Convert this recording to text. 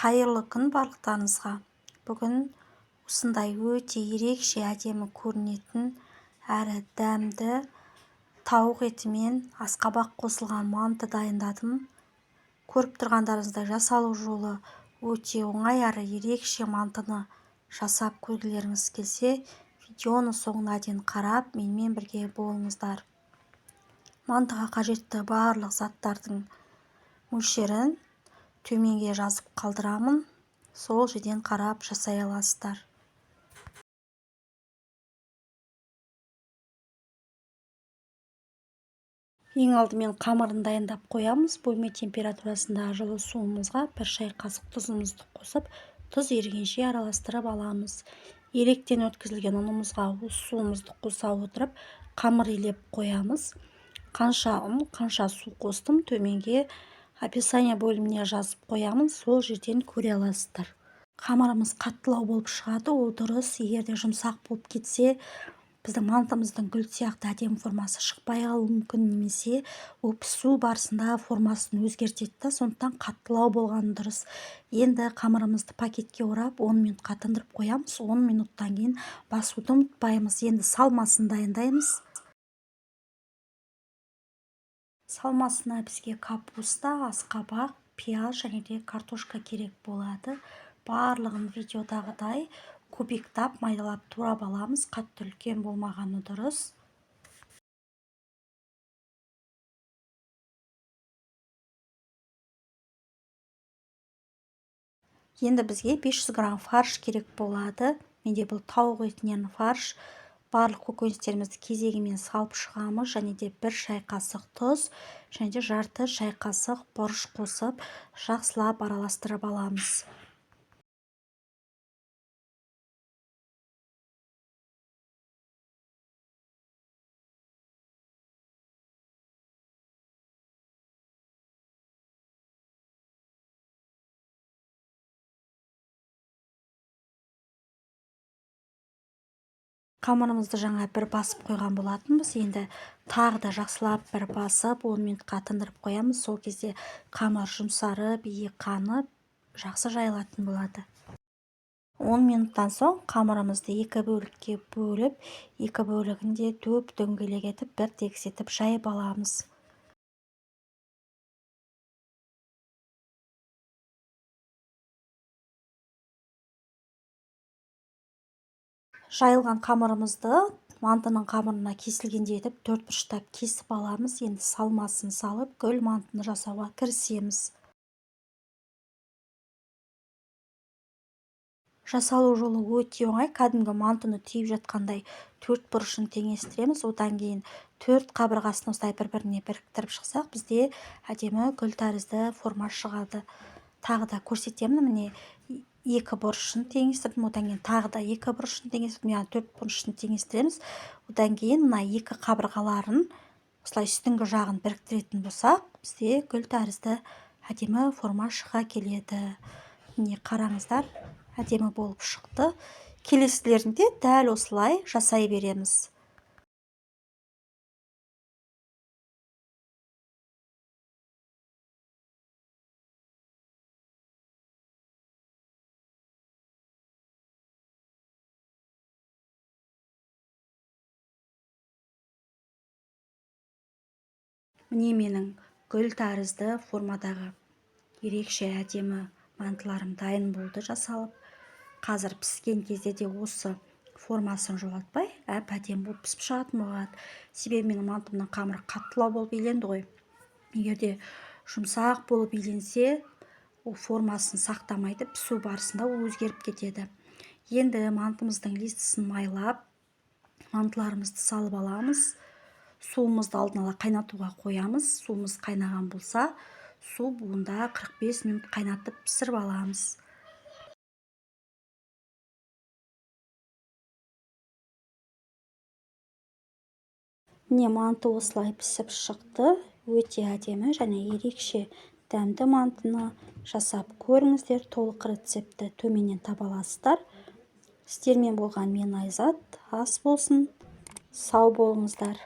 Қайырлы күн барлықтарыңызға. Бүгін осындай өте ерекше әдемі көрінетін әрі дәмді тауық етімен асқабақ қосылған манты дайындадым. Көріп тұрғандарыңыздай жасалу жолы өте оңай әрі ерекше мантыны жасап көргілеріңіз келсе, видеоны соңына дейін қарап, менімен бірге болыңыздар. Мантыға қажетті барлық заттардың мөлшерін төменге жазып қалдырамын. Сол жерден қарап жасай аласыздар. Ең алдымен қамырын дайындап қоямыз. Бөлме температурасындағы жылы суымызға 1 шай қасық тұзымызды қосып, тұз ерігенше араластырып аламыз. Електен өткізілген ұнымызға суымызды қоса отырып, қамыр илеп қоямыз. Қанша ұн, қанша су қостым, төменге описание бөліміне жазып қоямын, сол жерден көре аласыздар. Қамырымыз қаттылау болып шығады, ол дұрыс. Егер де жұмсақ болып кетсе, біздің мантымыздың гүл сияқты әдемі формасы шықпай қалуы мүмкін, немесе ол пісу барысында формасын өзгертеді, сондықтан қаттылау болғаны дұрыс. Енді қамырымызды пакетке орап 10 минутқа тындырып қоямыз. 10 минуттан кейін басуды ұмытпаймыз. Енді салмасын дайындаймыз. Салмасына бізге капуста, асқабақ, пияз және де картошка керек болады. Барлығын видеодағыдай кубиктап, майдалап турап аламыз. Қатты үлкен болмағаны дұрыс. Енді бізге 500 грамм фарш керек болады. Менде бұл тауық етінен фарш. Барлық көкөністерімізді кезегімен салып шығамыз, және де 1 шай қасық тұз, және де жарты шай қасық бұрыш қосып, жақсылап араластырып аламыз. Қамырымызды жаңа бір басып қойған болатынбыз. Енді тағы да жақсылап бір басып 10 минутқа тындырып қоямыз. Сол кезде қамыр жұмсарып, қанып, жақсы жайылатын болады. 10 минуттан соң қамырымызды 2 бөлікке бөліп, 2 бөлігінде дөп-дөңгелек етіп, бір тегіс етіп жайып аламыз. Жайылған қамырымызды мантының қамырына кесілгенде етіп 4 бұрыштап кесіп аламыз. Енді салмасын салып, гүл мантыны жасауға кірісеміз. Жасалу жолы өте оңай. Кәдімгі мантыны түйіп жатқандай 4 бұрышын теңестіреміз. Одан кейін 4 қабырғасын осылай бір-біріне біріктіріп шықсақ, бізде әдемі гүл тәрізді форма шығады. Тағы да көрсетемін, міне 2 бұрышын теңестірдім, одан кейін тағы да 2 бұрышын теңестірдім, яғни 4 бұрышын теңестіреміз. Одан кейін мына 2 қабырғаларын осылай үстіңгі жағын біріктіретін болсақ, бізде гүл тәрізді әдемі форма шыға келеді. Міне қараңыздар, әдемі болып шықты. Келесілерінде дәл осылай жасай береміз. Міне менің гүл тәрізді формадағы ерекше әдемі мантыларым дайын болды жасалып. Қазір піскен кезде де осы формасын жоғалтпай, әп-әдемі болып пісіп шығатын болады. Себебі менің мантымның қамыры қаттылау болып иленді ғой. Егер де жұмсақ болып иленсе, ол формасын сақтамайды, пісу барысында ол өзгеріп кетеді. Енді мантымыздың листісін майлап, мантыларымызды салып аламыз. Суымызды алдын ала қайнатуға қоямыз. Суымыз қайнаған болса, су буында 45 минут қайнатып пісіріп аламыз. Міне манты осылай пісіп шықты. Өте әдемі және ерекше дәмді мантыны жасап көріңіздер. Толық рецепті төменнен таба аласыздар. Сіздермен болған мен Айзат. Ас болсын, сау болыңыздар.